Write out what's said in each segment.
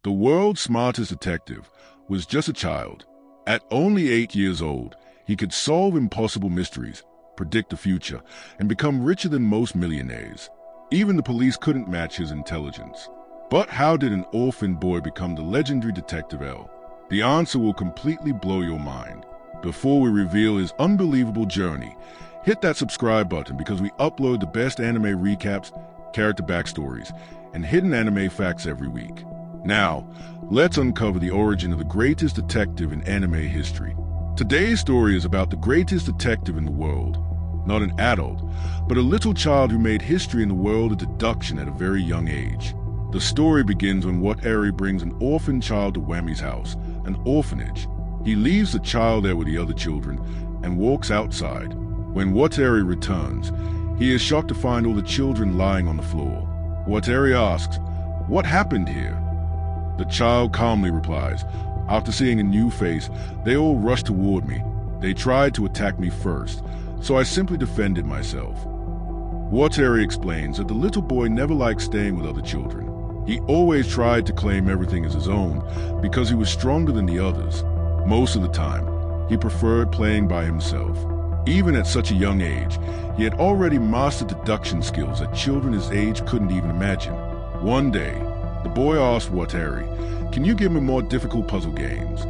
The world's smartest detective was just a child. At only 8 years old, he could solve impossible mysteries, predict the future, and become richer than most millionaires. Even the police couldn't match his intelligence. But how did an orphan boy become the legendary Detective L? The answer will completely blow your mind. Before we reveal his unbelievable journey, hit that subscribe button because we upload the best anime recaps, character backstories, and hidden anime facts every week. Now, let's uncover the origin of the greatest detective in anime history. Today's story is about the greatest detective in the world. Not an adult, but a little child who made history in the world of deduction at a very young age. The story begins when Wammy brings an orphan child to Wammy's house, an orphanage. He leaves the child there with the other children and walks outside. When Wammy returns, he is shocked to find all the children lying on the floor. Wammy asks, "What happened here?" The child calmly replies, "After seeing a new face, they all rushed toward me. They tried to attack me first, so I simply defended myself." Wammy explains that the little boy never liked staying with other children. He always tried to claim everything as his own because he was stronger than the others. Most of the time, he preferred playing by himself. Even at such a young age, he had already mastered deduction skills that children his age couldn't even imagine. One day, the boy asked Wammy, "Can you give me more difficult puzzle games?"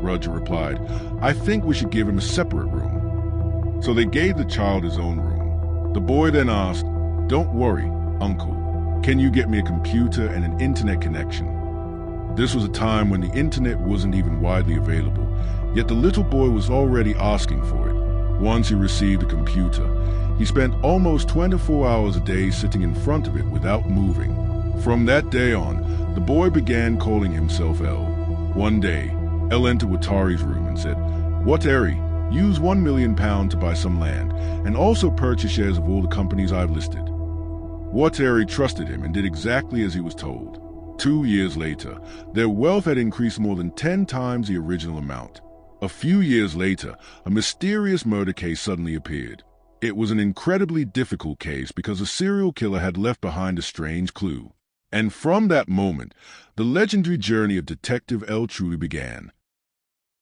Roger replied, "I think we should give him a separate room." So they gave the child his own room. The boy then asked, "Don't worry, Uncle. Can you get me a computer and an internet connection?" This was a time when the internet wasn't even widely available, yet the little boy was already asking for it. Once he received a computer, he spent almost 24 hours a day sitting in front of it without moving. From that day on, the boy began calling himself L. One day, L entered Watari's room and said, "Watari, use £1 million to buy some land, and also purchase shares of all the companies I've listed." Watari trusted him and did exactly as he was told. 2 years later, their wealth had increased more than 10 times the original amount. A few years later, a mysterious murder case suddenly appeared. It was an incredibly difficult case because a serial killer had left behind a strange clue. And from that moment, the legendary journey of Detective L truly began.